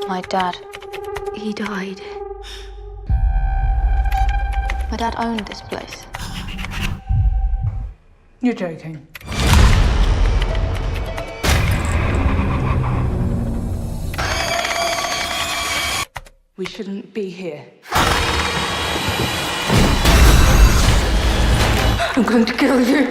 My dad. He died. My dad owned this place. You're joking. We shouldn't be here. I'm going to kill you.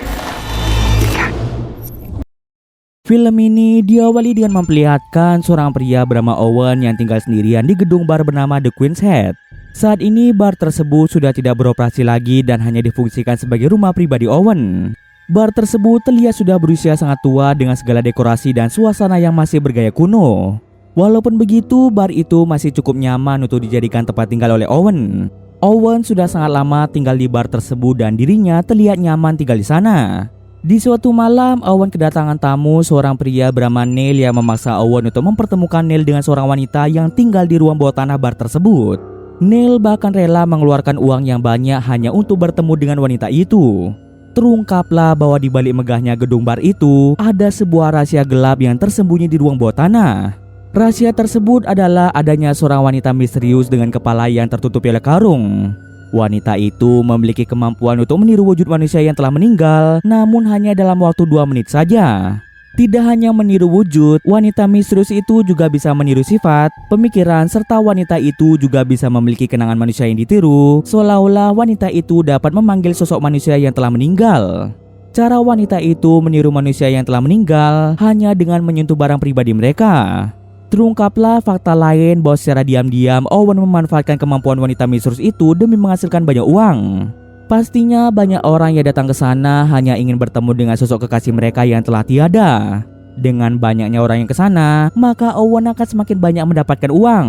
Film ini diawali dengan memperlihatkan seorang pria bernama Owen yang tinggal sendirian di gedung bar bernama The Queen's Head. Saat ini bar tersebut sudah tidak beroperasi lagi dan hanya difungsikan sebagai rumah pribadi Owen. Bar tersebut terlihat sudah berusia sangat tua dengan segala dekorasi dan suasana yang masih bergaya kuno. Walaupun begitu, bar itu masih cukup nyaman untuk dijadikan tempat tinggal oleh Owen. Owen sudah sangat lama tinggal di bar tersebut dan dirinya terlihat nyaman tinggal di sana. Di suatu malam, Owen kedatangan tamu seorang pria bernama Neil yang memaksa Owen untuk mempertemukan Neil dengan seorang wanita yang tinggal di ruang bawah tanah bar tersebut. Neil bahkan rela mengeluarkan uang yang banyak hanya untuk bertemu dengan wanita itu. Terungkaplah bahwa di balik megahnya gedung bar itu ada sebuah rahasia gelap yang tersembunyi di ruang bawah tanah. Rahasia tersebut adalah adanya seorang wanita misterius dengan kepala yang tertutupi oleh karung. Wanita itu memiliki kemampuan untuk meniru wujud manusia yang telah meninggal, namun hanya dalam waktu 2 menit saja. Tidak hanya meniru wujud, wanita misterius itu juga bisa meniru sifat, pemikiran, serta wanita itu juga bisa memiliki kenangan manusia yang ditiru, seolah-olah wanita itu dapat memanggil sosok manusia yang telah meninggal. Cara wanita itu meniru manusia yang telah meninggal hanya dengan menyentuh barang pribadi mereka. Terungkaplah fakta lain bahwa secara diam-diam Owen memanfaatkan kemampuan wanita misterius itu demi menghasilkan banyak uang. Pastinya banyak orang yang datang ke sana hanya ingin bertemu dengan sosok kekasih mereka yang telah tiada. Dengan banyaknya orang yang ke sana, maka Owen akan semakin banyak mendapatkan uang.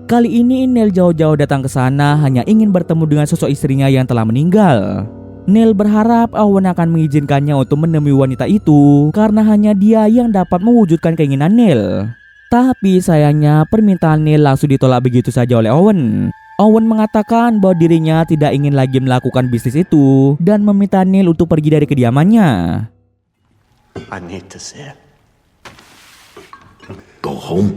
Kali ini Neil jauh-jauh datang ke sana hanya ingin bertemu dengan sosok istrinya yang telah meninggal. Neil berharap Owen akan mengizinkannya untuk menemui wanita itu karena hanya dia yang dapat mewujudkan keinginan Neil. Tapi sayangnya permintaan Neil langsung ditolak begitu saja oleh Owen. Owen mengatakan bahwa dirinya tidak ingin lagi melakukan bisnis itu dan meminta Neil untuk pergi dari kediamannya. I need to see it. Go home.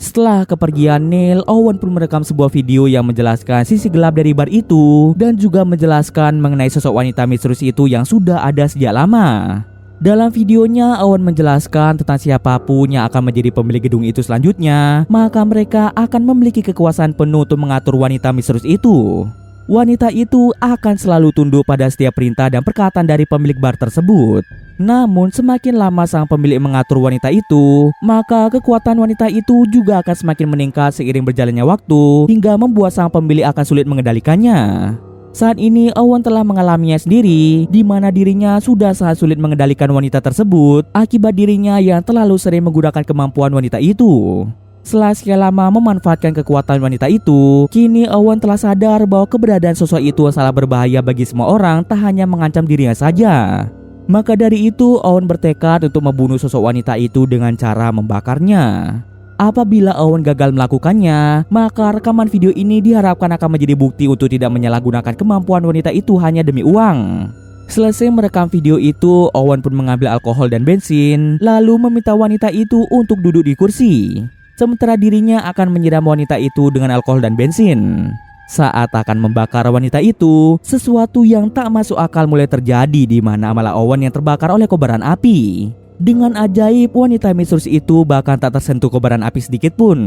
Setelah kepergian Neil, Owen pun merekam sebuah video yang menjelaskan sisi gelap dari bar itu dan juga menjelaskan mengenai sosok wanita misterius itu yang sudah ada sejak lama. Dalam videonya, Owen menjelaskan tentang siapapun yang akan menjadi pemilik gedung itu selanjutnya, maka mereka akan memiliki kekuasaan penuh untuk mengatur wanita misterius itu. Wanita itu akan selalu tunduk pada setiap perintah dan perkataan dari pemilik bar tersebut. Namun semakin lama sang pemilik mengatur wanita itu, maka kekuatan wanita itu juga akan semakin meningkat seiring berjalannya waktu hingga membuat sang pemilik akan sulit mengendalikannya. Saat ini Owen telah mengalaminya sendiri, di mana dirinya sudah sangat sulit mengendalikan wanita tersebut akibat dirinya yang terlalu sering menggunakan kemampuan wanita itu. Setelah sekian lama memanfaatkan kekuatan wanita itu, kini Owen telah sadar bahwa keberadaan sosok itu sangat berbahaya bagi semua orang, tak hanya mengancam dirinya saja. Maka dari itu Owen bertekad untuk membunuh sosok wanita itu dengan cara membakarnya. Apabila Owen gagal melakukannya, maka rekaman video ini diharapkan akan menjadi bukti untuk tidak menyalahgunakan kemampuan wanita itu hanya demi uang. Selesai merekam video itu, Owen pun mengambil alkohol dan bensin, lalu meminta wanita itu untuk duduk di kursi. Sementara dirinya akan menyiram wanita itu dengan alkohol dan bensin. Saat akan membakar wanita itu, sesuatu yang tak masuk akal mulai terjadi di mana malah Owen yang terbakar oleh kobaran api. Dengan ajaib, wanita misterius itu bahkan tak tersentuh kobaran api sedikit pun.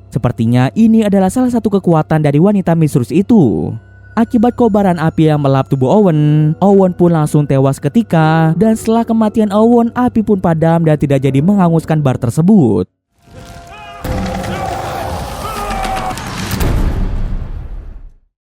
Sepertinya ini adalah salah satu kekuatan dari wanita misterius itu. Akibat kobaran api yang melahap tubuh Owen, Owen pun langsung tewas seketika, dan setelah kematian Owen, api pun padam dan tidak jadi menghanguskan bar tersebut.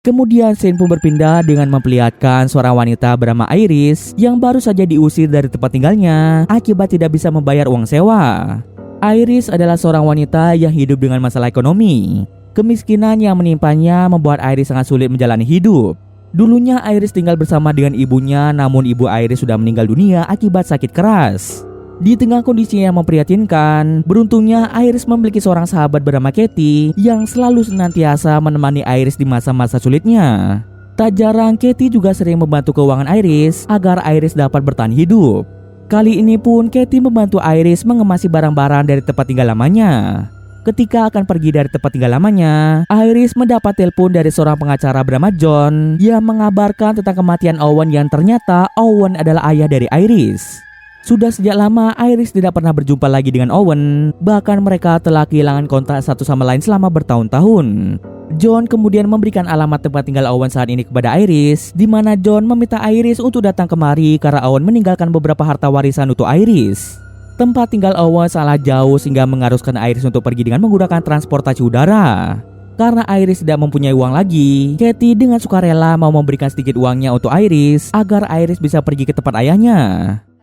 Kemudian scene pun berpindah dengan memperlihatkan seorang wanita bernama Iris yang baru saja diusir dari tempat tinggalnya akibat tidak bisa membayar uang sewa. Iris adalah seorang wanita yang hidup dengan masalah ekonomi. Kemiskinan yang menimpanya membuat Iris sangat sulit menjalani hidup. Dulunya Iris tinggal bersama dengan ibunya, namun ibu Iris sudah meninggal dunia akibat sakit keras. Di tengah kondisi yang memprihatinkan, beruntungnya Iris memiliki seorang sahabat bernama Katie yang selalu senantiasa menemani Iris di masa-masa sulitnya. Tak jarang Katie juga sering membantu keuangan Iris agar Iris dapat bertahan hidup. Kali ini pun Katie membantu Iris mengemasi barang-barang dari tempat tinggal lamanya. Ketika akan pergi dari tempat tinggal lamanya, Iris mendapat telepon dari seorang pengacara bernama John yang mengabarkan tentang kematian Owen yang ternyata Owen adalah ayah dari Iris. Sudah sejak lama Iris tidak pernah berjumpa lagi dengan Owen, bahkan mereka telah kehilangan kontak satu sama lain selama bertahun-tahun. John kemudian memberikan alamat tempat tinggal Owen saat ini kepada Iris, di mana John meminta Iris untuk datang kemari karena Owen meninggalkan beberapa harta warisan untuk Iris. Tempat tinggal Owen sangat jauh sehingga mengharuskan Iris untuk pergi dengan menggunakan transportasi udara. Karena Iris tidak mempunyai uang lagi, Katie dengan sukarela mau memberikan sedikit uangnya untuk Iris agar Iris bisa pergi ke tempat ayahnya.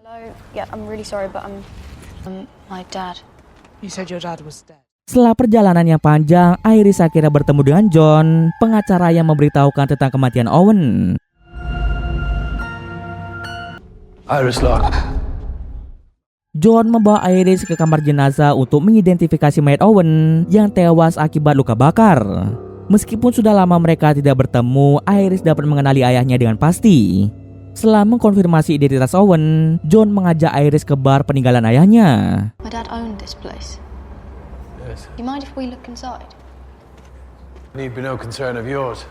Hello? Yeah, I'm really sorry, but my dad. You said your dad was dead. Setelah perjalanan yang panjang, Iris akhirnya bertemu dengan John, pengacara yang memberitahukan tentang kematian Owen. Iris Locke. John membawa Iris ke kamar jenazah untuk mengidentifikasi mayat Owen yang tewas akibat luka bakar. Meskipun sudah lama mereka tidak bertemu, Iris dapat mengenali ayahnya dengan pasti. Setelah mengkonfirmasi identitas Owen, John mengajak Iris ke bar peninggalan ayahnya. My dad owned this place. Yes. You mind if we look inside? Need be no concern of yours.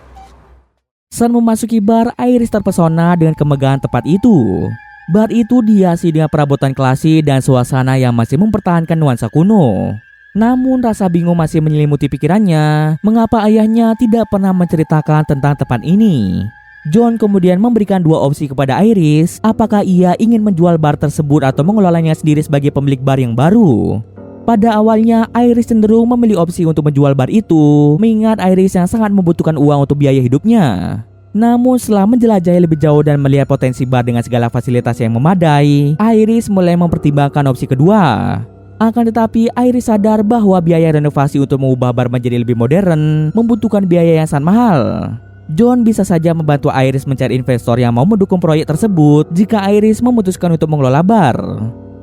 Saat memasuki bar, Iris terpesona dengan kemegahan tempat itu. Bar itu dihiasi dengan perabotan klasik dan suasana yang masih mempertahankan nuansa kuno. Namun rasa bingung masih menyelimuti pikirannya, mengapa ayahnya tidak pernah menceritakan tentang tempat ini. John kemudian memberikan dua opsi kepada Iris, apakah ia ingin menjual bar tersebut atau mengelolanya sendiri sebagai pemilik bar yang baru. Pada awalnya, Iris cenderung memilih opsi untuk menjual bar itu, mengingat Iris yang sangat membutuhkan uang untuk biaya hidupnya. Namun setelah menjelajahi lebih jauh dan melihat potensi bar dengan segala fasilitas yang memadai, Iris mulai mempertimbangkan opsi kedua. Akan tetapi Iris sadar bahwa biaya renovasi untuk mengubah bar menjadi lebih modern membutuhkan biaya yang sangat mahal. John bisa saja membantu Iris mencari investor yang mau mendukung proyek tersebut jika Iris memutuskan untuk mengelola bar.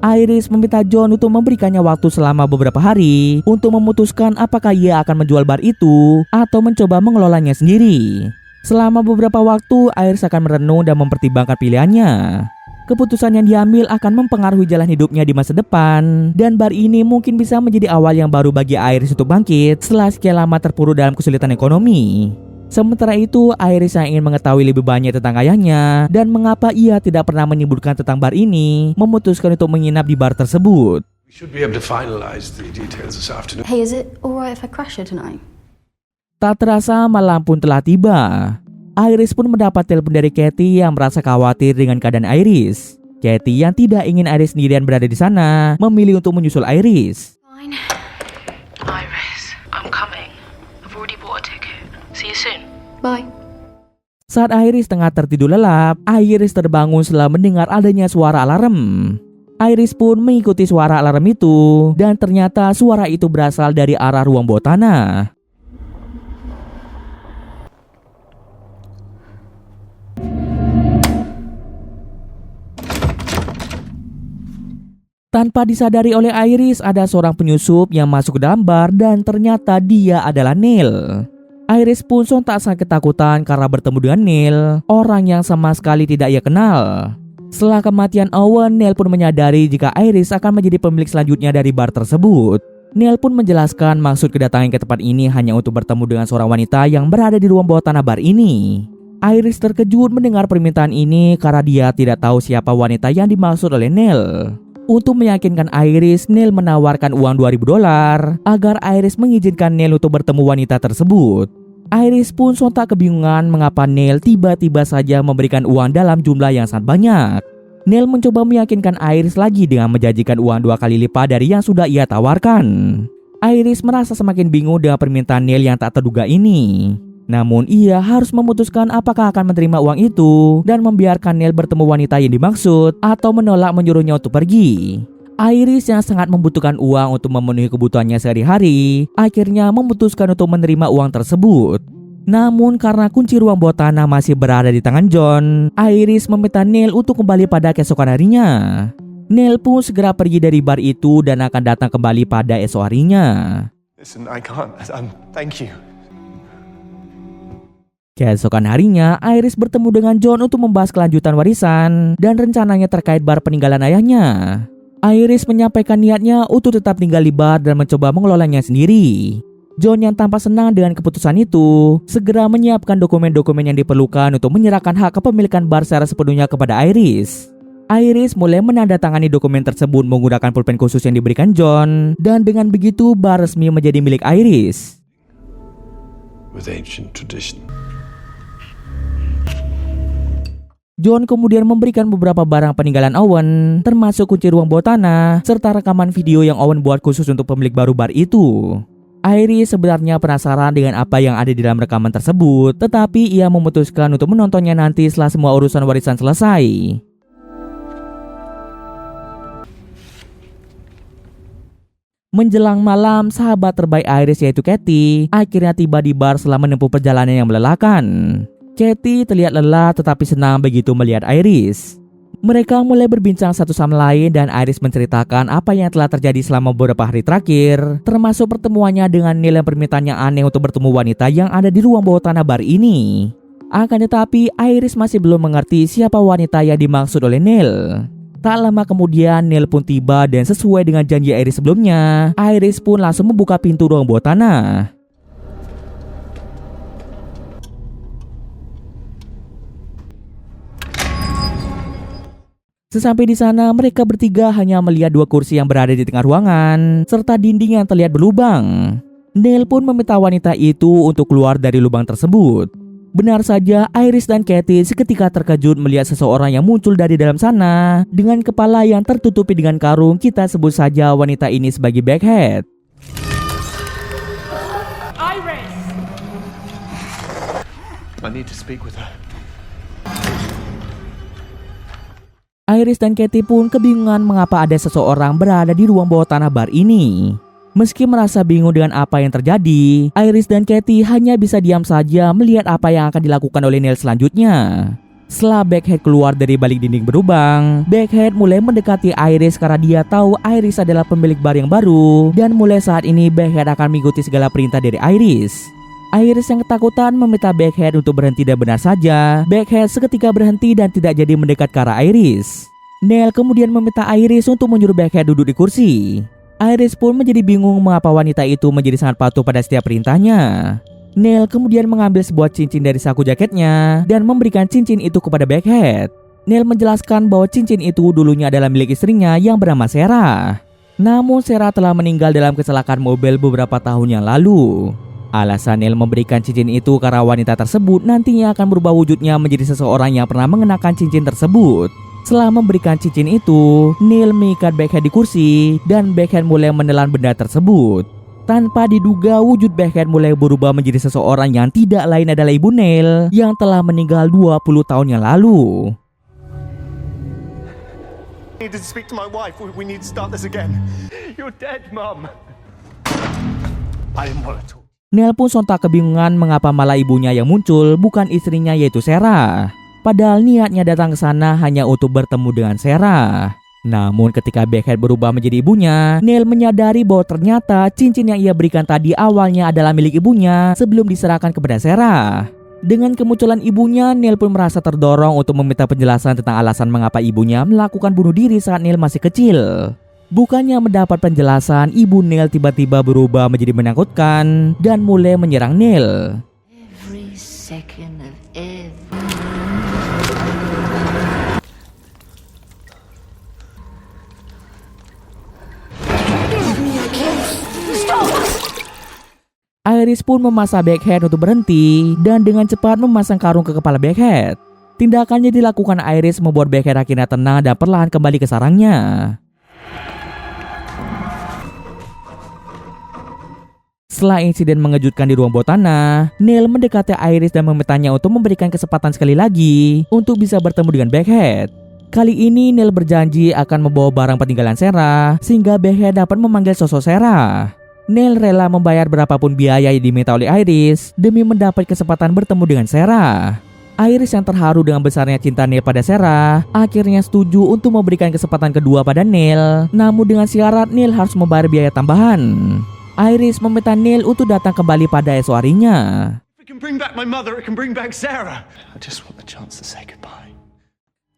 Iris meminta John untuk memberikannya waktu selama beberapa hari untuk memutuskan apakah ia akan menjual bar itu atau mencoba mengelolanya sendiri. Selama beberapa waktu, Iris akan merenung dan mempertimbangkan pilihannya. Keputusan yang diambil akan mempengaruhi jalan hidupnya di masa depan, dan bar ini mungkin bisa menjadi awal yang baru bagi Iris untuk bangkit setelah sekian lama terpuruk dalam kesulitan ekonomi. Sementara itu, Iris yang ingin mengetahui lebih banyak tentang ayahnya dan mengapa ia tidak pernah menyebutkan tentang bar ini, memutuskan untuk menginap di bar tersebut. We should be able to finalize the details this afternoon. Hey, is it alright if I crash here tonight? Tak terasa malam pun telah tiba. Iris pun mendapat telepon dari Katie yang merasa khawatir dengan keadaan Iris. Katie yang tidak ingin Iris sendirian berada di sana, memilih untuk menyusul Iris. Fine. Iris, I'm coming. I've already bought a ticket. See you soon. Bye. Saat Iris tengah tertidur lelap, Iris terbangun setelah mendengar adanya suara alarm. Iris pun mengikuti suara alarm itu, dan ternyata suara itu berasal dari arah ruang bawah tanah. Tanpa disadari oleh Iris, ada seorang penyusup yang masuk ke dalam bar dan ternyata dia adalah Neil. Iris pun sontak sangat ketakutan karena bertemu dengan Neil, orang yang sama sekali tidak ia kenal. Setelah kematian Owen, Neil pun menyadari jika Iris akan menjadi pemilik selanjutnya dari bar tersebut. Neil pun menjelaskan maksud kedatangan ke tempat ini hanya untuk bertemu dengan seorang wanita yang berada di ruang bawah tanah bar ini. Iris terkejut mendengar permintaan ini karena dia tidak tahu siapa wanita yang dimaksud oleh Neil. Untuk meyakinkan Iris, Neil menawarkan uang $2,000 agar Iris mengizinkan Neil untuk bertemu wanita tersebut. Iris pun sontak kebingungan mengapa Neil tiba-tiba saja memberikan uang dalam jumlah yang sangat banyak. Neil mencoba meyakinkan Iris lagi dengan menjanjikan uang 2 kali lipat dari yang sudah ia tawarkan. Iris merasa semakin bingung dengan permintaan Neil yang tak terduga ini. Namun ia harus memutuskan apakah akan menerima uang itu dan membiarkan Neil bertemu wanita yang dimaksud atau menolak menyuruhnya untuk pergi. Iris yang sangat membutuhkan uang untuk memenuhi kebutuhannya sehari-hari akhirnya memutuskan untuk menerima uang tersebut. Namun karena kunci ruang bawah tanah masih berada di tangan John, Iris meminta Neil untuk kembali pada keesokan harinya. Neil pun segera pergi dari bar itu dan akan datang kembali pada esok harinya. Listen, I can't. Thank you. Keesokan harinya, Iris bertemu dengan John untuk membahas kelanjutan warisan dan rencananya terkait bar peninggalan ayahnya. Iris menyampaikan niatnya untuk tetap tinggal di bar dan mencoba mengelolanya sendiri. John yang tampak senang dengan keputusan itu, segera menyiapkan dokumen-dokumen yang diperlukan untuk menyerahkan hak kepemilikan bar secara sepenuhnya kepada Iris. Iris mulai menandatangani dokumen tersebut menggunakan pulpen khusus yang diberikan John, dan dengan begitu bar resmi menjadi milik Iris. With ancient tradition. John kemudian memberikan beberapa barang peninggalan Owen, termasuk kunci ruang bawah tanah, serta rekaman video yang Owen buat khusus untuk pemilik baru bar itu. Iris sebenarnya penasaran dengan apa yang ada di dalam rekaman tersebut, tetapi ia memutuskan untuk menontonnya nanti setelah semua urusan warisan selesai. Menjelang malam, sahabat terbaik Iris yaitu Katie akhirnya tiba di bar setelah menempuh perjalanan yang melelahkan. Katie terlihat lelah tetapi senang begitu melihat Iris. Mereka mulai berbincang satu sama lain dan Iris menceritakan apa yang telah terjadi selama beberapa hari terakhir, termasuk pertemuannya dengan Neil yang permintaannya aneh untuk bertemu wanita yang ada di ruang bawah tanah bar ini. Akan tetapi Iris masih belum mengerti siapa wanita yang dimaksud oleh Neil. Tak lama kemudian Neil pun tiba dan sesuai dengan janji Iris sebelumnya, Iris pun langsung membuka pintu ruang bawah tanah. Sesampai di sana, mereka bertiga hanya melihat dua kursi yang berada di tengah ruangan, serta dinding yang terlihat berlubang. Neil pun meminta wanita itu untuk keluar dari lubang tersebut. Benar saja, Iris dan Katie seketika terkejut melihat seseorang yang muncul dari dalam sana, dengan kepala yang tertutupi dengan karung. Kita sebut saja wanita ini sebagai Baghead. Iris! I need to speak with her. Iris dan Katie pun kebingungan mengapa ada seseorang berada di ruang bawah tanah bar ini. Meski merasa bingung dengan apa yang terjadi, Iris dan Katie hanya bisa diam saja melihat apa yang akan dilakukan oleh Neil selanjutnya. Setelah Baghead keluar dari balik dinding berlubang, Baghead mulai mendekati Iris karena dia tahu Iris adalah pemilik bar yang baru, dan mulai saat ini Baghead akan mengikuti segala perintah dari Iris. Iris yang ketakutan meminta Baghead untuk berhenti dan benar saja, Baghead seketika berhenti dan tidak jadi mendekat ke arah Iris. Neil kemudian meminta Iris untuk menyuruh Baghead duduk di kursi. Iris pun menjadi bingung mengapa wanita itu menjadi sangat patuh pada setiap perintahnya. Neil kemudian mengambil sebuah cincin dari saku jaketnya dan memberikan cincin itu kepada Baghead. Neil menjelaskan bahwa cincin itu dulunya adalah milik istrinya yang bernama Sarah. Namun Sarah telah meninggal dalam kecelakaan mobil beberapa tahun yang lalu. Alasan Neil memberikan cincin itu karena wanita tersebut nantinya akan berubah wujudnya menjadi seseorang yang pernah mengenakan cincin tersebut. Setelah memberikan cincin itu, Neil mengikat Baghead di kursi dan Baghead mulai menelan benda tersebut. Tanpa diduga, wujud Baghead mulai berubah menjadi seseorang yang tidak lain adalah ibu Neil yang telah meninggal 20 tahun yang lalu. I need to speak to my wife. We need to start this again. You're dead, Mum. I didn't want to talk. Neil pun sontak kebingungan mengapa malah ibunya yang muncul bukan istrinya yaitu Sarah. Padahal niatnya datang ke sana hanya untuk bertemu dengan Sarah. Namun ketika Baghead berubah menjadi ibunya, Neil menyadari bahwa ternyata cincin yang ia berikan tadi awalnya adalah milik ibunya sebelum diserahkan kepada Sarah. Dengan kemunculan ibunya, Neil pun merasa terdorong untuk meminta penjelasan tentang alasan mengapa ibunya melakukan bunuh diri saat Neil masih kecil. Bukannya mendapat penjelasan, ibu Neil tiba-tiba berubah menjadi menakutkan dan mulai menyerang Neil. Every second of every... Iris pun memaksa Baghead untuk berhenti dan dengan cepat memasang karung ke kepala Baghead. Tindakannya dilakukan Iris membuat Baghead akhirnya tenang dan perlahan kembali ke sarangnya. Setelah insiden mengejutkan di ruang bawah tanah, Neil mendekati Iris dan memintanya untuk memberikan kesempatan sekali lagi untuk bisa bertemu dengan Baghead. Kali ini Neil berjanji akan membawa barang peninggalan Sarah sehingga Baghead dapat memanggil sosok Sarah. Neil rela membayar berapapun biaya yang diminta oleh Iris demi mendapat kesempatan bertemu dengan Sarah. Iris yang terharu dengan besarnya cinta Neil pada Sarah akhirnya setuju untuk memberikan kesempatan kedua pada Neil, namun dengan syarat Neil harus membayar biaya tambahan. Iris meminta Neil untuk datang kembali pada esok harinya. If it can bring back my mother, it can bring back Sarah. I just want the chance to say goodbye.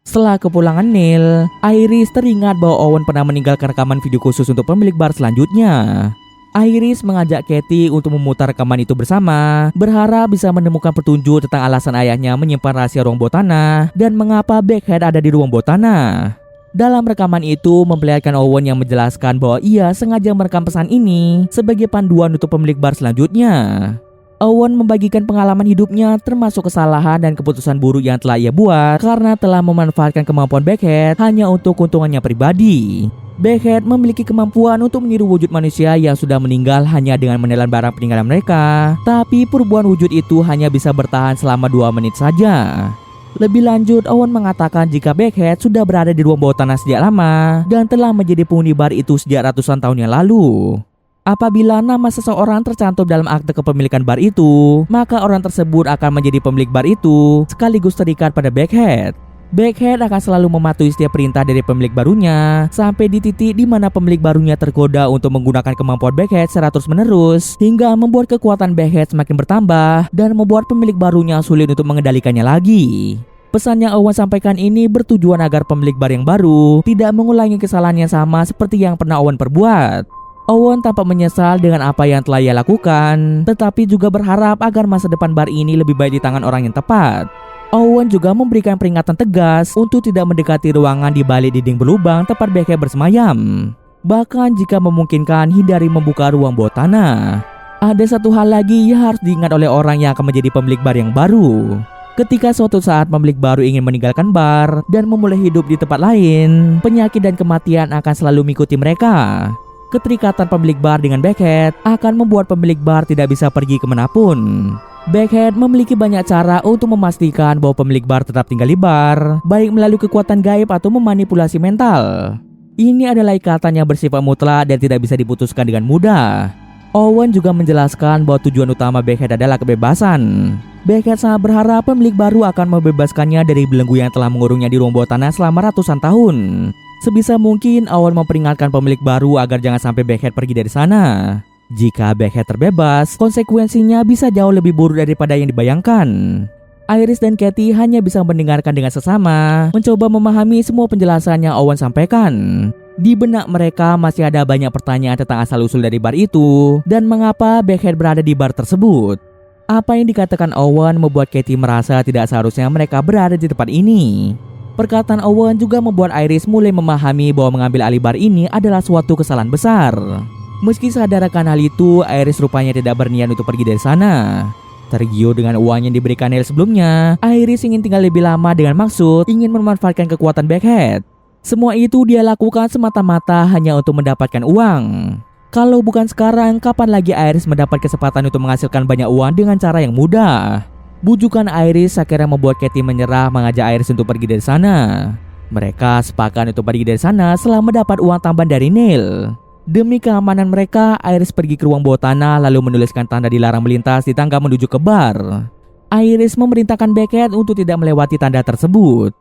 Setelah kepulangan Neil, Iris teringat bahwa Owen pernah meninggalkan rekaman video khusus untuk pemilik bar selanjutnya. Iris mengajak Katie untuk memutar rekaman itu bersama, berharap bisa menemukan petunjuk tentang alasan ayahnya menyimpan rahasia ruang bawah tanah dan mengapa Backhead ada di ruang bawah tanah. Dalam rekaman itu memperlihatkan Owen yang menjelaskan bahwa ia sengaja merekam pesan ini sebagai panduan untuk pemilik bar selanjutnya. Owen membagikan pengalaman hidupnya termasuk kesalahan dan keputusan buruk yang telah ia buat karena telah memanfaatkan kemampuan Backhead hanya untuk keuntungannya pribadi. Backhead memiliki kemampuan untuk meniru wujud manusia yang sudah meninggal hanya dengan menelan barang peninggalan mereka, tapi perubahan wujud itu hanya bisa bertahan selama 2 menit saja. Lebih lanjut, Owen mengatakan jika Backhead sudah berada di ruang bawah tanah sejak lama dan telah menjadi penghuni bar itu sejak ratusan tahun yang lalu. Apabila nama seseorang tercantum dalam akte kepemilikan bar itu, maka orang tersebut akan menjadi pemilik bar itu sekaligus terikat pada Backhead. Backhead akan selalu mematuhi setiap perintah dari pemilik barunya sampai di titik di mana pemilik barunya tergoda untuk menggunakan kemampuan Backhead secara terus-menerus hingga membuat kekuatan Backhead semakin bertambah dan membuat pemilik barunya sulit untuk mengendalikannya lagi. Pesan yang Owen sampaikan ini bertujuan agar pemilik bar yang baru tidak mengulangi kesalahan yang sama seperti yang pernah Owen perbuat. Owen tampak menyesal dengan apa yang telah ia lakukan, tetapi juga berharap agar masa depan bar ini lebih baik di tangan orang yang tepat. Owen juga memberikan peringatan tegas untuk tidak mendekati ruangan di balik dinding berlubang tempat Backhead bersemayam. Bahkan jika memungkinkan, hindari membuka ruang bawah tanah. Ada satu hal lagi yang harus diingat oleh orang yang akan menjadi pemilik bar yang baru. Ketika suatu saat pemilik baru ingin meninggalkan bar dan memulai hidup di tempat lain, penyakit dan kematian akan selalu mengikuti mereka. Keterikatan pemilik bar dengan Backhead akan membuat pemilik bar tidak bisa pergi kemanapun. Backhead memiliki banyak cara untuk memastikan bahwa pemilik bar tetap tinggal di bar, baik melalui kekuatan gaib atau memanipulasi mental. Ini adalah ikatan yang bersifat mutlak dan tidak bisa diputuskan dengan mudah. Owen juga menjelaskan bahwa tujuan utama Backhead adalah kebebasan. Backhead sangat berharap pemilik baru akan membebaskannya dari belenggu yang telah mengurungnya di ruang bawah tanah selama ratusan tahun. Sebisa mungkin Owen memperingatkan pemilik baru agar jangan sampai Backhead pergi dari sana. Jika Backhead terbebas, konsekuensinya bisa jauh lebih buruk daripada yang dibayangkan. Iris dan Katie hanya bisa mendengarkan dengan sesama, mencoba memahami semua penjelasan yang Owen sampaikan. Di benak mereka masih ada banyak pertanyaan tentang asal-usul dari bar itu dan mengapa Backhead berada di bar tersebut. Apa yang dikatakan Owen membuat Katie merasa tidak seharusnya mereka berada di tempat ini. Perkataan Owen juga membuat Iris mulai memahami bahwa mengambil alih bar ini adalah suatu kesalahan besar. Meski sadar akan hal itu, Iris rupanya tidak berniat untuk pergi dari sana. Tergiur dengan uang yang diberikan Neil sebelumnya, Iris ingin tinggal lebih lama dengan maksud ingin memanfaatkan kekuatan Backhead. Semua itu dia lakukan semata-mata hanya untuk mendapatkan uang. Kalau bukan sekarang, kapan lagi Iris mendapat kesempatan untuk menghasilkan banyak uang dengan cara yang mudah? Bujukan Iris akhirnya membuat Katie menyerah mengajak Iris untuk pergi dari sana. Mereka sepakat untuk pergi dari sana setelah mendapat uang tambahan dari Neil. Demi keamanan mereka, Iris pergi ke ruang bawah tanah lalu menuliskan tanda dilarang melintas di tangga menuju ke bar. Iris memerintahkan Backhead untuk tidak melewati tanda tersebut.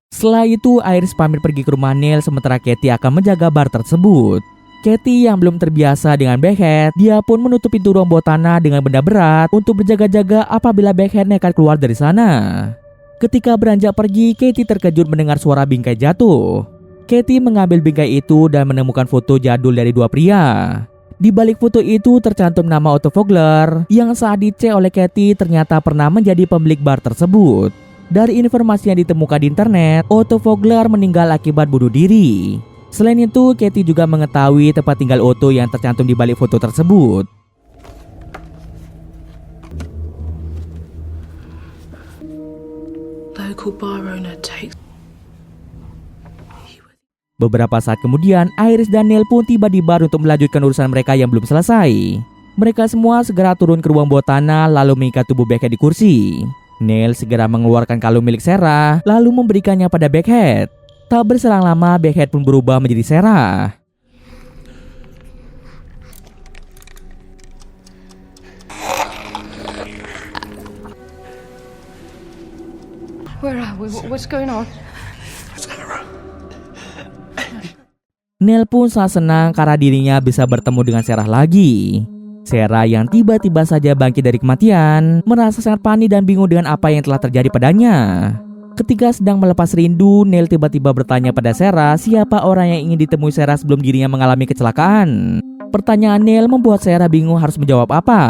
Setelah itu, Iris pamit pergi ke rumah Neil sementara Katie akan menjaga bar tersebut. Katie yang belum terbiasa dengan Backhead, dia pun menutup pintu ruang bawah tanah dengan benda berat untuk berjaga-jaga apabila Backhead nekat keluar dari sana. Ketika beranjak pergi, Katie terkejut mendengar suara bingkai jatuh. Katie mengambil bingkai itu dan menemukan foto jadul dari dua pria. Di balik foto itu tercantum nama Otto Vogler yang saat dicek oleh Katie ternyata pernah menjadi pemilik bar tersebut. Dari informasi yang ditemukan di internet, Otto Vogler meninggal akibat bunuh diri. Selain itu, Katie juga mengetahui tempat tinggal Otto yang tercantum di balik foto tersebut. Local bar owner takes. Beberapa saat kemudian, Iris dan Neil pun tiba di bar untuk melanjutkan urusan mereka yang belum selesai. Mereka semua segera turun ke ruang bawah tanah lalu mengikat tubuh Backhead di kursi. Neil segera mengeluarkan kalung milik Sarah lalu memberikannya pada Backhead. Tak berselang lama, Backhead pun berubah menjadi Sarah. Where are we? What's going on? Neil pun sangat senang karena dirinya bisa bertemu dengan Sarah lagi. Sarah yang tiba-tiba saja bangkit dari kematian merasa sangat panik dan bingung dengan apa yang telah terjadi padanya. Ketika sedang melepas rindu, Neil tiba-tiba bertanya pada Sarah siapa orang yang ingin ditemui Sarah sebelum dirinya mengalami kecelakaan. Pertanyaan Neil membuat Sarah bingung harus menjawab apa.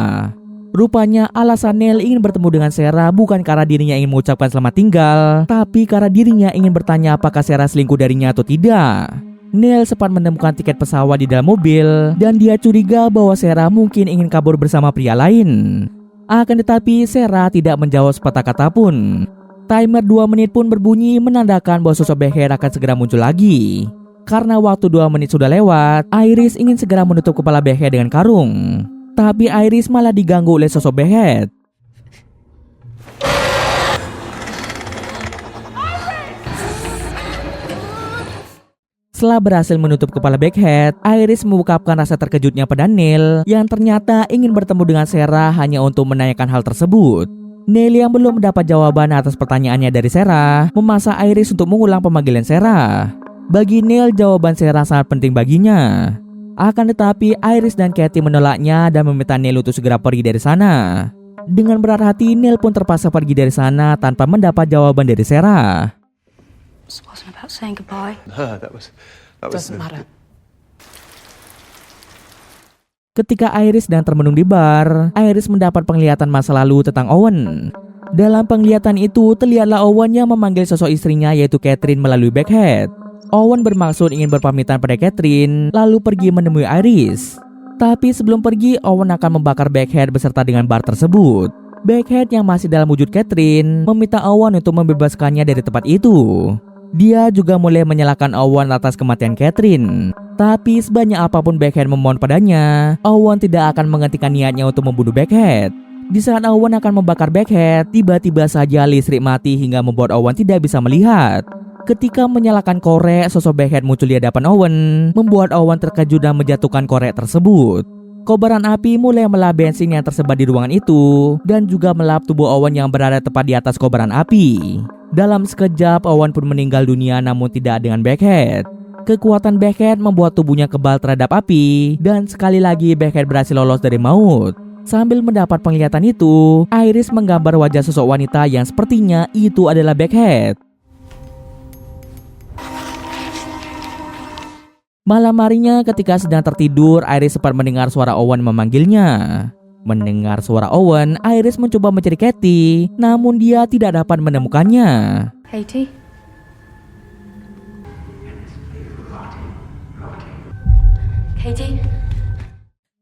Rupanya alasan Neil ingin bertemu dengan Sarah bukan karena dirinya ingin mengucapkan selamat tinggal, tapi karena dirinya ingin bertanya apakah Sarah selingkuh darinya atau tidak. Neil sempat menemukan tiket pesawat di dalam mobil dan dia curiga bahwa Sarah mungkin ingin kabur bersama pria lain. Akan tetapi Sarah tidak menjawab sepatah kata pun. Timer 2 menit pun berbunyi menandakan bahwa sosok Beckhead akan segera muncul lagi. Karena waktu 2 menit sudah lewat, Iris ingin segera menutup kepala Beckhead dengan karung. Tapi Iris malah diganggu oleh sosok Beckhead. Setelah berhasil menutup kepala Beckhead, Iris mengungkapkan rasa terkejutnya pada Neil yang ternyata ingin bertemu dengan Sarah hanya untuk menanyakan hal tersebut. Neil yang belum mendapat jawaban atas pertanyaannya dari Sarah memaksa Iris untuk mengulang pemanggilan Sarah. Bagi Neil, jawaban Sarah sangat penting baginya. Akan tetapi Iris dan Katie menolaknya dan meminta Neil untuk segera pergi dari sana. Dengan berat hati, Neil pun terpaksa pergi dari sana tanpa mendapat jawaban dari Sarah. This wasn't about saying goodbye. No, that was Doesn't matter. Ketika Iris sedang termenung di bar, Iris mendapat penglihatan masa lalu tentang Owen. Dalam penglihatan itu, terlihatlah Owen yang memanggil sosok istrinya yaitu Catherine melalui Beckhead. Owen bermaksud ingin berpamitan pada Catherine, lalu pergi menemui Iris. Tapi sebelum pergi, Owen akan membakar Beckhead beserta dengan bar tersebut. Beckhead yang masih dalam wujud Catherine meminta Owen untuk membebaskannya dari tempat itu. Dia juga mulai menyalahkan Owen atas kematian Catherine. Tapi sebanyak apapun Beckhead memohon padanya, Owen tidak akan menghentikan niatnya untuk membunuh Beckhead. Di saat Owen akan membakar Beckhead, tiba-tiba saja listrik mati hingga membuat Owen tidak bisa melihat. Ketika menyalakan korek, sosok Beckhead muncul di hadapan Owen, membuat Owen terkejut dan menjatuhkan korek tersebut. Kobaran api mulai melahap bensin yang tersebar di ruangan itu dan juga melahap tubuh Owen yang berada tepat di atas kobaran api. Dalam sekejap, Owen pun meninggal dunia namun tidak dengan Beckhead. Kekuatan Beckhead membuat tubuhnya kebal terhadap api dan sekali lagi Beckhead berhasil lolos dari maut. Sambil mendapat penglihatan itu, Iris menggambar wajah sosok wanita yang sepertinya itu adalah Beckhead. Malam harinya ketika sedang tertidur, Iris sempat mendengar suara Owen memanggilnya. Mendengar suara Owen, Iris mencoba mencari Katie, namun dia tidak dapat menemukannya. Katie? Katie?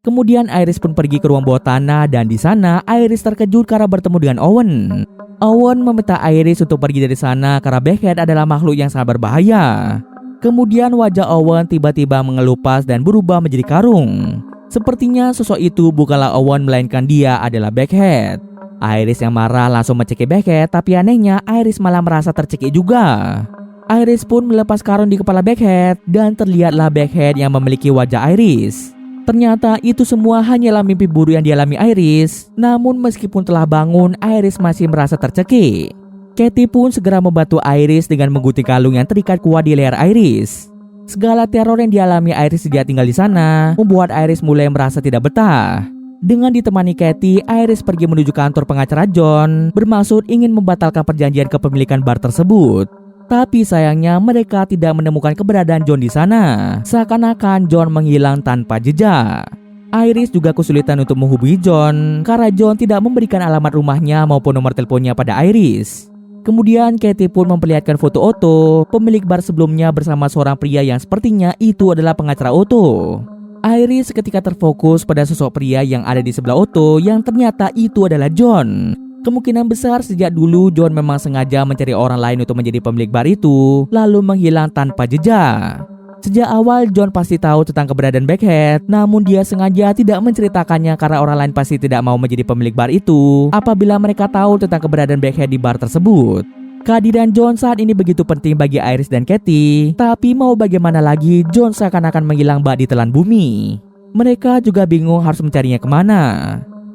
Kemudian Iris pun pergi ke ruang bawah tanah dan di sana Iris terkejut karena bertemu dengan Owen. Owen meminta Iris untuk pergi dari sana karena Beckhead adalah makhluk yang sangat berbahaya. Kemudian wajah Owen tiba-tiba mengelupas dan berubah menjadi karung. Sepertinya sosok itu bukanlah Owen melainkan dia adalah Beckhead. Iris yang marah langsung mencekik Beckhead, tapi anehnya Iris malah merasa tercekik juga. Iris pun melepas karung di kepala Beckhead dan terlihatlah Beckhead yang memiliki wajah Iris. Ternyata itu semua hanyalah mimpi buruk yang dialami Iris. Namun meskipun telah bangun, Iris masih merasa tercekik. Katie pun segera membantu Iris dengan menggunting kalung yang terikat kuat di leher Iris. Segala teror yang dialami Iris sejak tinggal di sana membuat Iris mulai merasa tidak betah. Dengan ditemani Katie, Iris pergi menuju kantor pengacara John, bermaksud ingin membatalkan perjanjian kepemilikan bar tersebut. Tapi sayangnya mereka tidak menemukan keberadaan John di sana. Seakan-akan John menghilang tanpa jejak. Iris juga kesulitan untuk menghubungi John karena John tidak memberikan alamat rumahnya maupun nomor teleponnya pada Iris. Kemudian Katie pun memperlihatkan foto Otto, pemilik bar sebelumnya bersama seorang pria yang sepertinya itu adalah pengacara Otto. Iris seketika terfokus pada sosok pria yang ada di sebelah Otto yang ternyata itu adalah John. Kemungkinan besar sejak dulu John memang sengaja mencari orang lain untuk menjadi pemilik bar itu, lalu menghilang tanpa jejak. Sejak awal John pasti tahu tentang keberadaan Beckhead, namun dia sengaja tidak menceritakannya karena orang lain pasti tidak mau menjadi pemilik bar itu apabila mereka tahu tentang keberadaan Beckhead di bar tersebut. Kehadiran John saat ini begitu penting bagi Iris dan Katie, tapi mau bagaimana lagi John seakan-akan menghilang bak di telan bumi. Mereka juga bingung harus mencarinya kemana.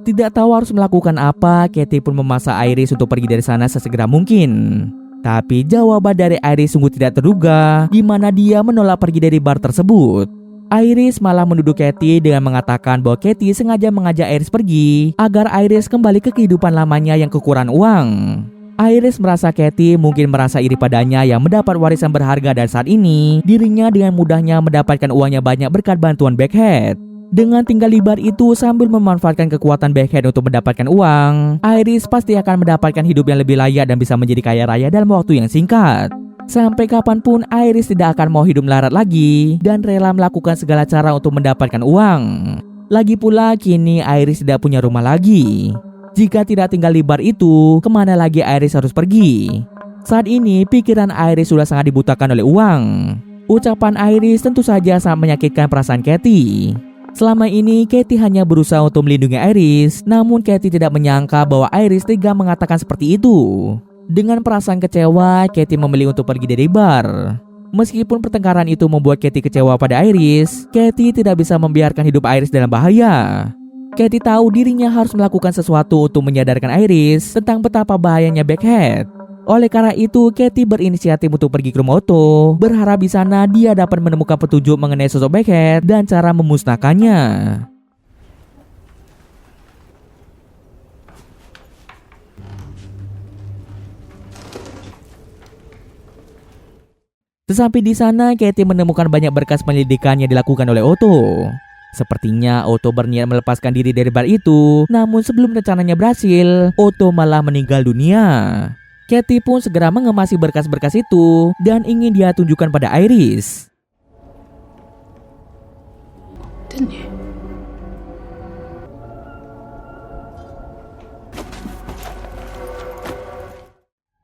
Tidak tahu harus melakukan apa, Katie pun memaksa Iris untuk pergi dari sana sesegera mungkin. Tapi jawaban dari Iris sungguh tidak terduga, di mana dia menolak pergi dari bar tersebut. Iris malah menuduh Katie dengan mengatakan bahwa Katie sengaja mengajak Iris pergi agar Iris kembali ke kehidupan lamanya yang kekurangan uang. Iris merasa Katie mungkin merasa iri padanya yang mendapat warisan berharga, dan saat ini dirinya dengan mudahnya mendapatkan uangnya banyak berkat bantuan Backhead. Dengan tinggal di bar itu sambil memanfaatkan kekuatan Backhead untuk mendapatkan uang, Iris pasti akan mendapatkan hidup yang lebih layak dan bisa menjadi kaya raya dalam waktu yang singkat. Sampai kapanpun Iris tidak akan mau hidup melarat lagi dan rela melakukan segala cara untuk mendapatkan uang. Lagi pula kini Iris tidak punya rumah lagi. Jika tidak tinggal di bar itu, kemana lagi Iris harus pergi? Saat ini pikiran Iris sudah sangat dibutakan oleh uang. Ucapan Iris tentu saja sangat menyakitkan perasaan Katie. Selama ini Katie hanya berusaha untuk melindungi Iris, namun Katie tidak menyangka bahwa Iris tega mengatakan seperti itu. Dengan perasaan kecewa, Katie memilih untuk pergi dari bar. Meskipun pertengkaran itu membuat Katie kecewa pada Iris, Katie tidak bisa membiarkan hidup Iris dalam bahaya. Katie tahu dirinya harus melakukan sesuatu untuk menyadarkan Iris tentang betapa bahayanya Backhead. Oleh karena itu, Katie berinisiatif untuk pergi ke rumah Otto, berharap di sana dia dapat menemukan petunjuk mengenai sosok Backhead dan cara memusnahkannya. Sesampai di sana, Katie menemukan banyak berkas penyelidikan yang dilakukan oleh Otto. Sepertinya Otto berniat melepaskan diri dari bar itu, namun sebelum rencananya berhasil, Otto malah meninggal dunia. Katie pun segera mengemasi berkas-berkas itu dan ingin dia tunjukkan pada Iris. Didn't you?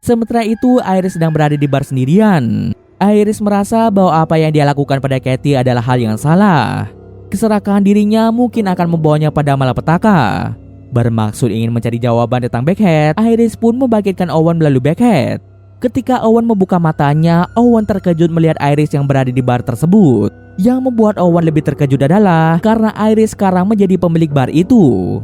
Sementara itu, Iris sedang berada di bar sendirian. Iris merasa bahwa apa yang dia lakukan pada Katie adalah hal yang salah. Keserakahan dirinya mungkin akan membawanya pada malapetaka. Bermaksud ingin mencari jawaban tentang Backhead, Iris pun membangkitkan Owen melalui Backhead. Ketika Owen membuka matanya, Owen terkejut melihat Iris yang berada di bar tersebut. Yang membuat Owen lebih terkejut adalah karena Iris sekarang menjadi pemilik bar itu.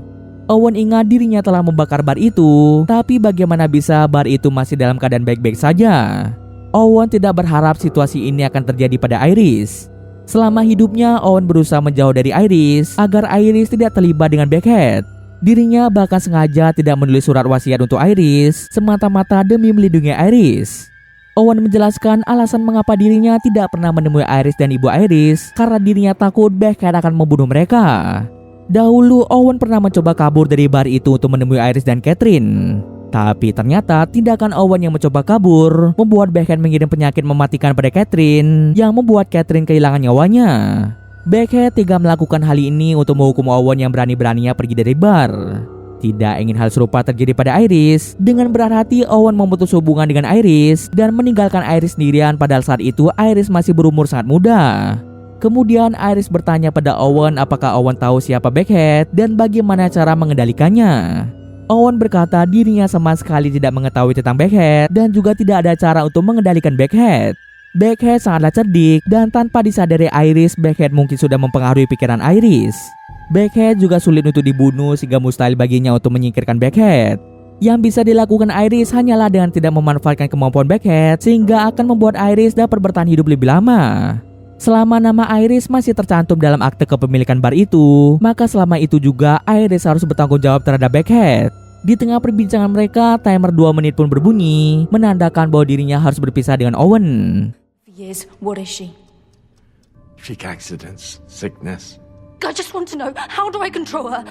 Owen ingat dirinya telah membakar bar itu, tapi bagaimana bisa bar itu masih dalam keadaan baik-baik saja? Owen tidak berharap situasi ini akan terjadi pada Iris. Selama hidupnya, Owen berusaha menjauh dari Iris agar Iris tidak terlibat dengan Backhead. Dirinya bahkan sengaja tidak menulis surat wasiat untuk Iris semata-mata demi melindungi Iris. Owen menjelaskan alasan mengapa dirinya tidak pernah menemui Iris dan ibu Iris karena dirinya takut Backhead akan membunuh mereka. Dahulu Owen pernah mencoba kabur dari bar itu untuk menemui Iris dan Catherine. Tapi ternyata tindakan Owen yang mencoba kabur membuat Backhead mengirim penyakit mematikan pada Catherine yang membuat Catherine kehilangan nyawanya. Backhead tega melakukan hal ini untuk menghukum Owen yang berani-beraninya pergi dari bar. Tidak ingin hal serupa terjadi pada Iris, dengan berat hati Owen memutus hubungan dengan Iris dan meninggalkan Iris sendirian, padahal saat itu Iris masih berumur sangat muda. Kemudian Iris bertanya pada Owen apakah Owen tahu siapa Backhead dan bagaimana cara mengendalikannya. Owen berkata dirinya sama sekali tidak mengetahui tentang Backhead dan juga tidak ada cara untuk mengendalikan Backhead. Backhead sangatlah cerdik dan tanpa disadari Iris, Backhead mungkin sudah mempengaruhi pikiran Iris. Backhead juga sulit untuk dibunuh sehingga mustahil baginya untuk menyingkirkan Backhead. Yang bisa dilakukan Iris hanyalah dengan tidak memanfaatkan kemampuan Backhead sehingga akan membuat Iris dapat bertahan hidup lebih lama. Selama nama Iris masih tercantum dalam akte kepemilikan bar itu, maka selama itu juga Iris harus bertanggung jawab terhadap Backhead. Di tengah perbincangan mereka, timer 2 menit pun berbunyi, menandakan bahwa dirinya harus berpisah dengan Owen. Yes, what is she? Freak accidents, sickness. I just want to know, how do I control her?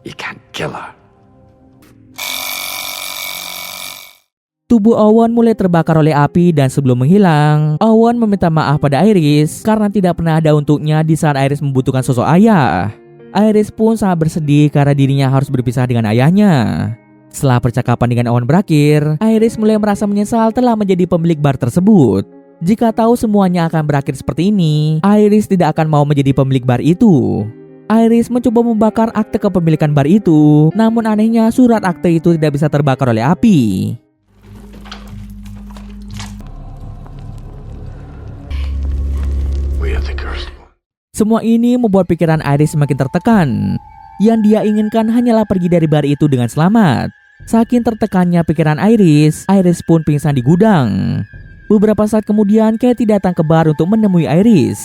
You can't kill her. Tubuh Owen mulai terbakar oleh api dan sebelum menghilang, Owen meminta maaf pada Iris karena tidak pernah ada untuknya di saat Iris membutuhkan sosok ayah. Iris pun sangat bersedih karena dirinya harus berpisah dengan ayahnya. Setelah percakapan dengan Owen berakhir, Iris mulai merasa menyesal telah menjadi pemilik bar tersebut. Jika tahu semuanya akan berakhir seperti ini, Iris tidak akan mau menjadi pemilik bar itu. Iris mencoba membakar akte kepemilikan bar itu, namun anehnya surat akte itu tidak bisa terbakar oleh api. Semua ini membuat pikiran Iris semakin tertekan. Yang dia inginkan hanyalah pergi dari bar itu dengan selamat. Saking tertekannya pikiran Iris pun pingsan di gudang. Beberapa saat kemudian, Katie datang ke bar untuk menemui Iris.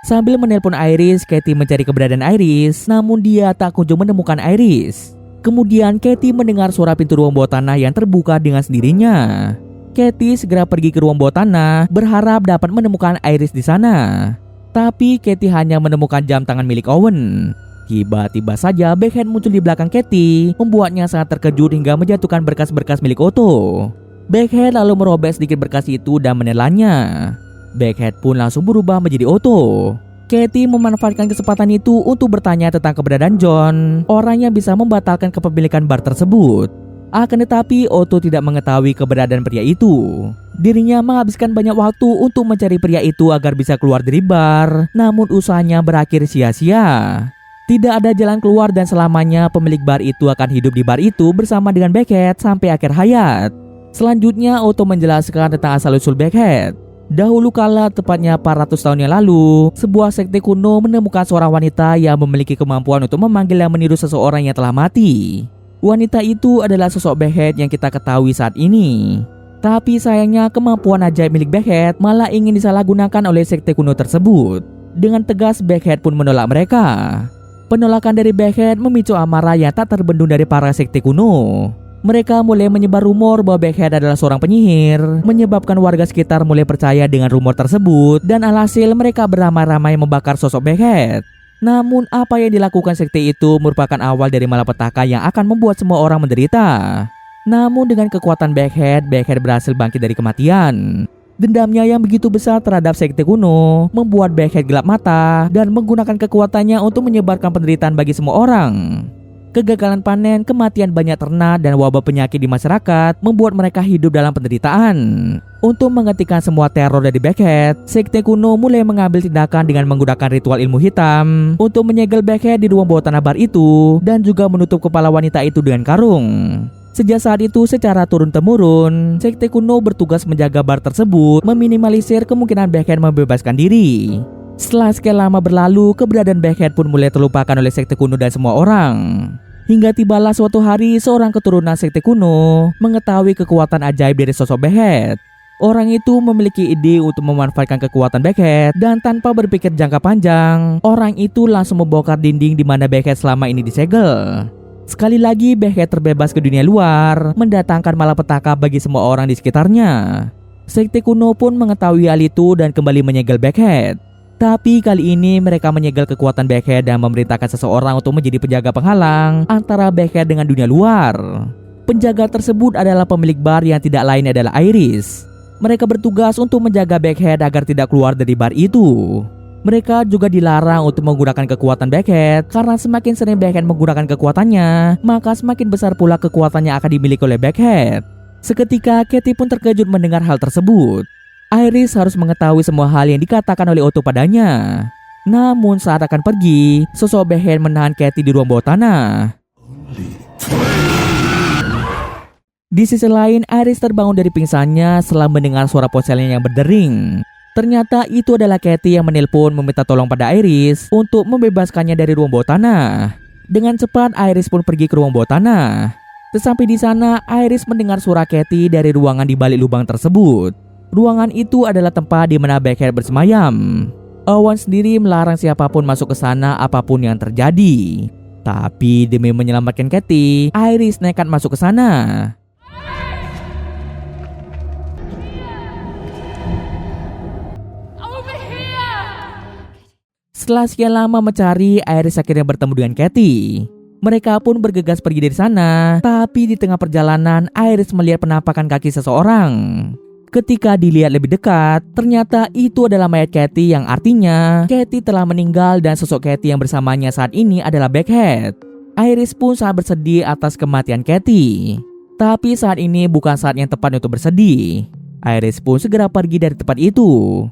Sambil menelpon Iris, Katie mencari keberadaan Iris, namun dia tak kunjung menemukan Iris. Kemudian Katie mendengar suara pintu ruang bawah tanah yang terbuka dengan sendirinya. Katie segera pergi ke ruang bawah tanah, berharap dapat menemukan Iris di sana. Tapi Katie hanya menemukan jam tangan milik Owen. Tiba-tiba saja Beckhead muncul di belakang Katie, membuatnya sangat terkejut hingga menjatuhkan berkas-berkas milik Otto. Beckhead lalu merobek sedikit berkas itu dan menelannya. Beckhead pun langsung berubah menjadi Otto. Katie memanfaatkan kesempatan itu untuk bertanya tentang keberadaan John, orang yang bisa membatalkan kepemilikan bar tersebut. Akan tetapi Otto tidak mengetahui keberadaan pria itu. Dirinya menghabiskan banyak waktu untuk mencari pria itu agar bisa keluar dari bar, namun usahanya berakhir sia-sia. Tidak ada jalan keluar dan selamanya pemilik bar itu akan hidup di bar itu bersama dengan Beckhead sampai akhir hayat. Selanjutnya Otto menjelaskan tentang asal-usul Beckhead. Dahulu kala, tepatnya 400 tahun yang lalu, sebuah sekte kuno menemukan seorang wanita yang memiliki kemampuan untuk memanggil dan meniru seseorang yang telah mati. Wanita itu adalah sosok Beckhead yang kita ketahui saat ini. Tapi sayangnya kemampuan ajaib milik Beckhead malah ingin disalahgunakan oleh sekte kuno tersebut. Dengan tegas Beckhead pun menolak mereka. Penolakan dari Beckhead memicu amarah yang tak terbendung dari para sekte kuno. Mereka mulai menyebar rumor bahwa Beckhead adalah seorang penyihir, menyebabkan warga sekitar mulai percaya dengan rumor tersebut, dan alhasil mereka beramai-ramai membakar sosok Beckhead. Namun apa yang dilakukan sekte itu merupakan awal dari malapetaka yang akan membuat semua orang menderita. Namun dengan kekuatan Beckhead berhasil bangkit dari kematian. Dendamnya yang begitu besar terhadap sekte kuno membuat Beckhead gelap mata dan menggunakan kekuatannya untuk menyebarkan penderitaan bagi semua orang. Kegagalan panen, kematian banyak ternak, dan wabah penyakit di masyarakat membuat mereka hidup dalam penderitaan. Untuk menghentikan semua teror dari Beckhead, sekte kuno mulai mengambil tindakan dengan menggunakan ritual ilmu hitam untuk menyegel Beckhead di ruang bawah tanah bar itu dan juga menutup kepala wanita itu dengan karung. Sejak saat itu secara turun-temurun, sekte kuno bertugas menjaga bar tersebut, meminimalisir kemungkinan Beckhead membebaskan diri. Setelah sekian lama berlalu, keberadaan Beckhead pun mulai terlupakan oleh sekte kuno dan semua orang. Hingga tibalah suatu hari seorang keturunan sekte kuno mengetahui kekuatan ajaib dari sosok Beckhead. Orang itu memiliki ide untuk memanfaatkan kekuatan Beckhead dan tanpa berpikir jangka panjang, orang itu langsung membongkar dinding di mana Beckhead selama ini disegel. Sekali lagi Beckhead terbebas ke dunia luar, mendatangkan malapetaka bagi semua orang di sekitarnya. Sekte kuno pun mengetahui hal itu dan kembali menyegel Beckhead. Tapi kali ini mereka menyegel kekuatan Beckhead dan memerintahkan seseorang untuk menjadi penjaga penghalang antara Beckhead dengan dunia luar. Penjaga tersebut adalah pemilik bar yang tidak lain adalah Iris. Mereka bertugas untuk menjaga Beckhead agar tidak keluar dari bar itu. Mereka juga dilarang untuk menggunakan kekuatan Beckhead karena semakin sering Beckhead menggunakan kekuatannya, maka semakin besar pula kekuatannya akan dimiliki oleh Beckhead. Seketika Katie pun terkejut mendengar hal tersebut. Iris harus mengetahui semua hal yang dikatakan oleh Otto padanya. Namun saat akan pergi, sosok Beckhead menahan Katie di ruang bawah tanah. Di sisi lain, Iris terbangun dari pingsannya setelah mendengar suara ponselnya yang berdering. Ternyata itu adalah Katie yang menelpon meminta tolong pada Iris untuk membebaskannya dari ruang bawah tanah. Dengan cepat, Iris pun pergi ke ruang bawah tanah. Sesampai di sana, Iris mendengar suara Katie dari ruangan di balik lubang tersebut. Ruangan itu adalah tempat di mana Beckhead bersemayam. Owen sendiri melarang siapapun masuk ke sana apapun yang terjadi. Tapi demi menyelamatkan Katie, Iris nekat masuk ke sana. Setelah sekian lama mencari, Iris akhirnya bertemu dengan Katie. Mereka pun bergegas pergi dari sana, tapi di tengah perjalanan Iris melihat penampakan kaki seseorang. Ketika dilihat lebih dekat, ternyata itu adalah mayat Katie yang artinya Katie telah meninggal dan sosok Katie yang bersamanya saat ini adalah Beckhead. Iris pun sangat bersedih atas kematian Katie. Tapi saat ini bukan saat yang tepat untuk bersedih. Iris pun segera pergi dari tempat itu.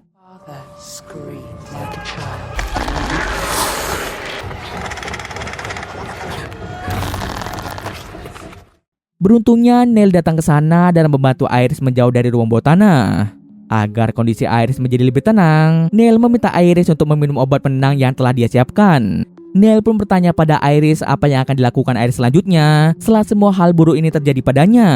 Beruntungnya Neil datang ke sana dan membantu Iris menjauh dari ruang bawah tanah. Agar kondisi Iris menjadi lebih tenang, Neil meminta Iris untuk meminum obat penenang yang telah dia siapkan. Neil pun bertanya pada Iris apa yang akan dilakukan Iris selanjutnya setelah semua hal buruk ini terjadi padanya.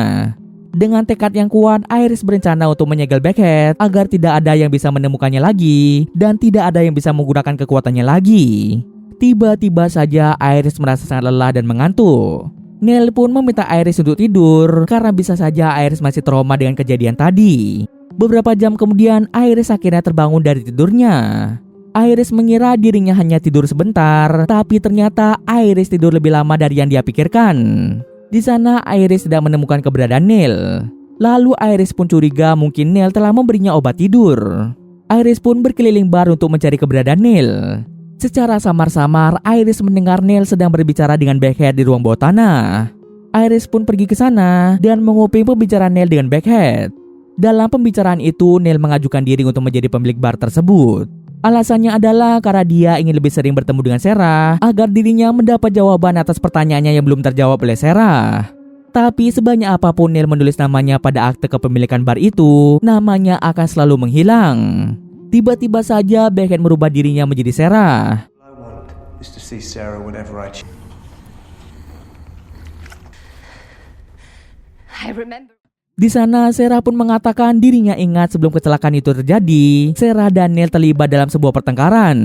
Dengan tekad yang kuat, Iris berencana untuk menyegel Beckhead agar tidak ada yang bisa menemukannya lagi dan tidak ada yang bisa menggunakan kekuatannya lagi. Tiba-tiba saja Iris merasa sangat lelah dan mengantuk. Neil pun meminta Iris untuk tidur karena bisa saja Iris masih trauma dengan kejadian tadi. Beberapa jam kemudian Iris akhirnya terbangun dari tidurnya. Iris mengira dirinya hanya tidur sebentar, tapi ternyata Iris tidur lebih lama dari yang dia pikirkan. Di sana Iris tidak menemukan keberadaan Neil. Lalu Iris pun curiga mungkin Neil telah memberinya obat tidur. Iris pun berkeliling bar untuk mencari keberadaan Neil. Secara samar-samar Iris mendengar Neil sedang berbicara dengan Beckhead di ruang bawah tanah. Iris pun pergi ke sana dan menguping pembicaraan Neil dengan Beckhead. Dalam pembicaraan itu Neil mengajukan diri untuk menjadi pemilik bar tersebut. Alasannya adalah karena dia ingin lebih sering bertemu dengan Sarah agar dirinya mendapat jawaban atas pertanyaannya yang belum terjawab oleh Sarah. Tapi sebanyak apapun Neil menulis namanya pada akte kepemilikan bar itu, namanya akan selalu menghilang. Tiba-tiba saja Beckhead merubah dirinya menjadi Sarah. All I want is to see Sarah whenever I choose. I remember. Di sana Sarah pun mengatakan dirinya ingat sebelum kecelakaan itu terjadi, Sarah dan Neil terlibat dalam sebuah pertengkaran.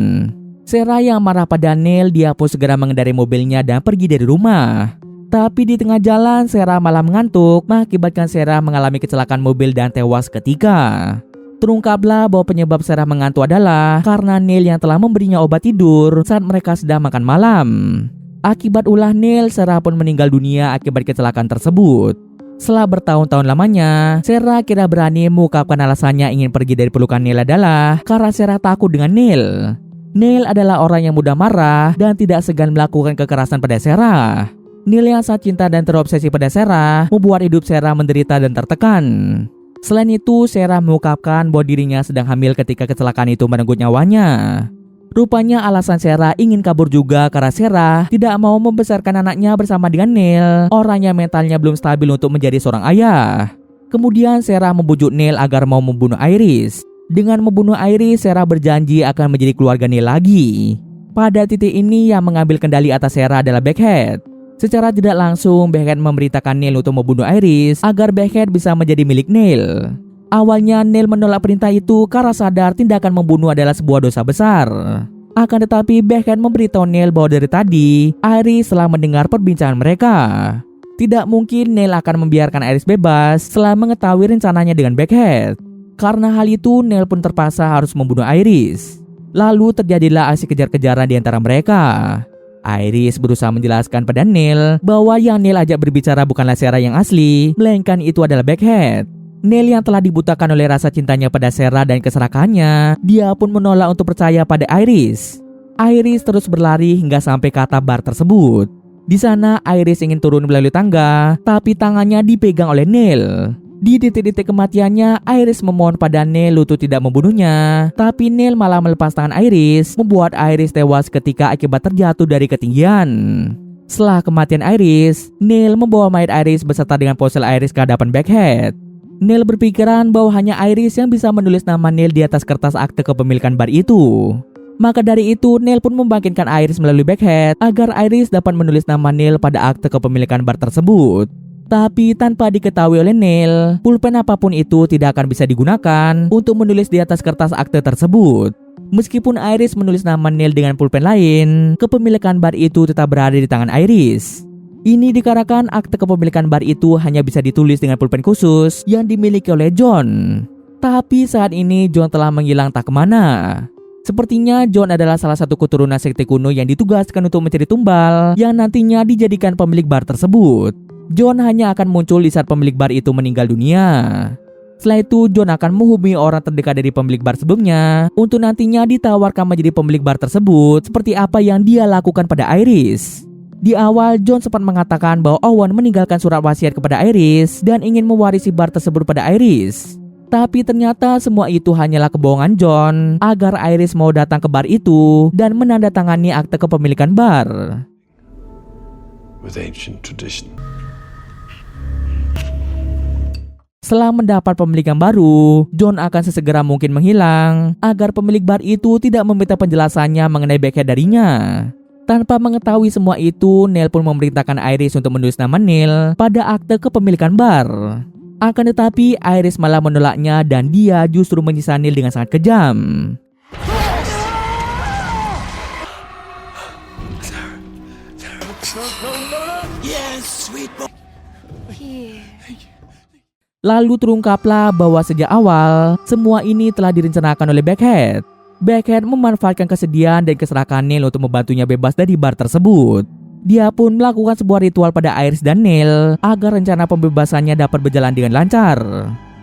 Sarah yang marah pada Neil, dia pun segera mengendarai mobilnya dan pergi dari rumah. Tapi di tengah jalan Sarah malah mengantuk, mengakibatkan Sarah mengalami kecelakaan mobil dan tewas seketika. Terungkaplah bahwa penyebab Sarah mengantuk adalah karena Neil yang telah memberinya obat tidur saat mereka sedang makan malam. Akibat ulah Neil, Sarah pun meninggal dunia akibat kecelakaan tersebut. Setelah bertahun-tahun lamanya, Sarah kira berani mengungkapkan alasannya ingin pergi dari pelukan Neil adalah karena Sarah takut dengan Neil. Neil adalah orang yang mudah marah dan tidak segan melakukan kekerasan pada Sarah. Neil yang sangat cinta dan terobsesi pada Sarah membuat hidup Sarah menderita dan tertekan. Selain itu, Sarah mengungkapkan bahwa dirinya sedang hamil ketika kecelakaan itu merenggut nyawanya. Rupanya alasan Sarah ingin kabur juga karena Sarah tidak mau membesarkan anaknya bersama dengan Neil, orang yang mentalnya belum stabil untuk menjadi seorang ayah. Kemudian Sarah membujuk Neil agar mau membunuh Iris. Dengan membunuh Iris, Sarah berjanji akan menjadi keluarga Neil lagi. Pada titik ini yang mengambil kendali atas Sarah adalah Beckhead. Secara tidak langsung, Beckhead memerintahkan Neil untuk membunuh Iris agar Beckhead bisa menjadi milik Neil. Awalnya Neil menolak perintah itu karena sadar tindakan membunuh adalah sebuah dosa besar. Akan tetapi Beckhead memberitahu Neil bahwa dari tadi Iris telah mendengar perbincangan mereka. Tidak mungkin Neil akan membiarkan Iris bebas setelah mengetahui rencananya dengan Beckhead. Karena hal itu Neil pun terpaksa harus membunuh Iris. Lalu terjadilah aksi kejar-kejaran di antara mereka. Iris berusaha menjelaskan pada Neil bahwa yang Neil ajak berbicara bukanlah Sarah yang asli, melainkan itu adalah Beckhead. Neil yang telah dibutakan oleh rasa cintanya pada Sarah dan keserakahannya, dia pun menolak untuk percaya pada Iris. Iris terus berlari hingga sampai ke atap bar tersebut. Di sana Iris ingin turun melalui tangga, tapi tangannya dipegang oleh Neil. Di detik-detik kematiannya, Iris memohon pada Neil untuk tidak membunuhnya, tapi Neil malah melepas tangan Iris, membuat Iris tewas ketika akibat terjatuh dari ketinggian. Setelah kematian Iris, Neil membawa mayat Iris beserta dengan ponsel Iris ke hadapan Beckhead. Neil berpikiran bahwa hanya Iris yang bisa menulis nama Neil di atas kertas akte kepemilikan bar itu. Maka dari itu, Neil pun membangkitkan Iris melalui Beckhead agar Iris dapat menulis nama Neil pada akte kepemilikan bar tersebut. Tapi tanpa diketahui oleh Neil, pulpen apapun itu tidak akan bisa digunakan untuk menulis di atas kertas akte tersebut. Meskipun Iris menulis nama Neil dengan pulpen lain, kepemilikan bar itu tetap berada di tangan Iris. Ini dikarenakan akte kepemilikan bar itu hanya bisa ditulis dengan pulpen khusus yang dimiliki oleh John. Tapi saat ini John telah menghilang tak kemana. Sepertinya John adalah salah satu keturunan sekte kuno yang ditugaskan untuk mencari tumbal yang nantinya dijadikan pemilik bar tersebut. John hanya akan muncul di saat pemilik bar itu meninggal dunia. Setelah itu John akan menghubungi orang terdekat dari pemilik bar sebelumnya untuk nantinya ditawarkan menjadi pemilik bar tersebut seperti apa yang dia lakukan pada Iris. Di awal John sempat mengatakan bahwa Owen meninggalkan surat wasiat kepada Iris dan ingin mewarisi bar tersebut pada Iris. Tapi ternyata semua itu hanyalah kebohongan John agar Iris mau datang ke bar itu dan menandatangani akte kepemilikan bar. With ancient tradition. Setelah mendapat pemilik yang baru, John akan sesegera mungkin menghilang agar pemilik bar itu tidak meminta penjelasannya mengenai Beckhead darinya. Tanpa mengetahui semua itu, Neil pun memerintahkan Iris untuk menulis nama Neil pada akte kepemilikan bar. Akan tetapi Iris malah menolaknya dan dia justru menyiksa Neil dengan sangat kejam. Lalu terungkaplah bahwa sejak awal semua ini telah direncanakan oleh Beckhead. Beckhead memanfaatkan kesedihan dan keserakahan Neil untuk membantunya bebas dari bar tersebut. Dia pun melakukan sebuah ritual pada Iris dan Neil agar rencana pembebasannya dapat berjalan dengan lancar.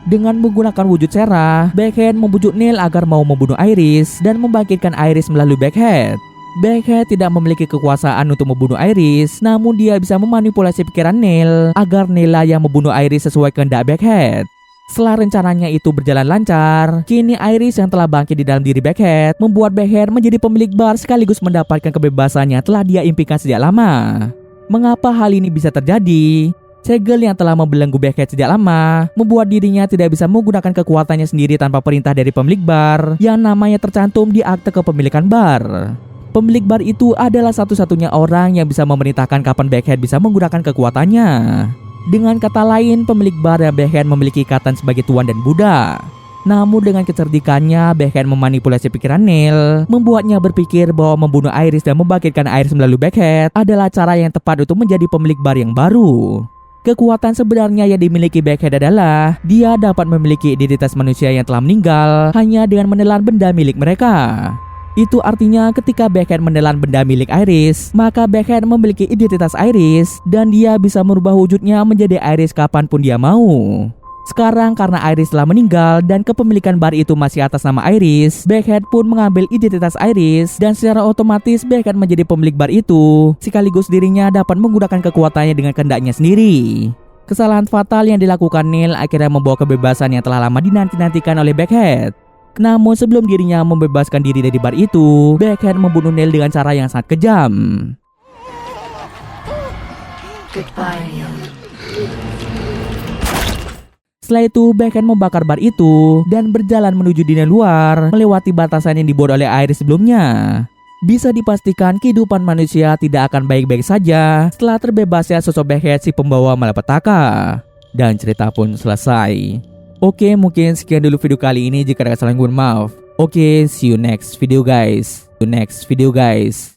Dengan menggunakan wujud Sarah, Beckhead membujuk Neil agar mau membunuh Iris dan membangkitkan Iris melalui Beckhead. Beckhead tidak memiliki kekuasaan untuk membunuh Iris, namun dia bisa memanipulasi pikiran Neil agar Neil yang membunuh Iris sesuai kehendak Beckhead. Setelah rencananya itu berjalan lancar, kini Iris yang telah bangkit di dalam diri Beckhead membuat Beckhead menjadi pemilik bar sekaligus mendapatkan kebebasannya telah dia impikan sejak lama. Mengapa hal ini bisa terjadi? Segel yang telah membelenggu Beckhead sejak lama membuat dirinya tidak bisa menggunakan kekuatannya sendiri tanpa perintah dari pemilik bar yang namanya tercantum di akte kepemilikan bar. Pemilik bar itu adalah satu-satunya orang yang bisa memerintahkan kapan Beckhead bisa menggunakan kekuatannya. Dengan kata lain, pemilik bar dan Beckhead memiliki ikatan sebagai tuan dan budak. Namun dengan kecerdikannya, Beckhead memanipulasi pikiran Neil, membuatnya berpikir bahwa membunuh Iris dan membangkitkan Iris melalui Beckhead adalah cara yang tepat untuk menjadi pemilik bar yang baru. Kekuatan sebenarnya yang dimiliki Beckhead adalah dia dapat memiliki identitas manusia yang telah meninggal hanya dengan menelan benda milik mereka. Itu artinya ketika Beckhead menelan benda milik Iris, maka Beckhead memiliki identitas Iris dan dia bisa merubah wujudnya menjadi Iris kapanpun dia mau. Sekarang karena Iris telah meninggal dan kepemilikan bar itu masih atas nama Iris, Beckhead pun mengambil identitas Iris dan secara otomatis Beckhead menjadi pemilik bar itu, sekaligus dirinya dapat menggunakan kekuatannya dengan kehendaknya sendiri. Kesalahan fatal yang dilakukan Neil akhirnya membawa kebebasan yang telah lama dinanti-nantikan oleh Beckhead. Namun sebelum dirinya membebaskan diri dari bar itu, Beckhead membunuh Neil dengan cara yang sangat kejam. Goodbye, Neil. Setelah itu, Beckhead membakar bar itu dan berjalan menuju dunia luar, melewati batasan yang dibuat oleh Iris sebelumnya. Bisa dipastikan kehidupan manusia tidak akan baik-baik saja setelah terbebasnya sosok Beckhead si pembawa malapetaka. Dan cerita pun selesai. Oke, mungkin sekian dulu video kali ini. Jika ada kesalahan, mohon maaf. Oke, see you next video guys.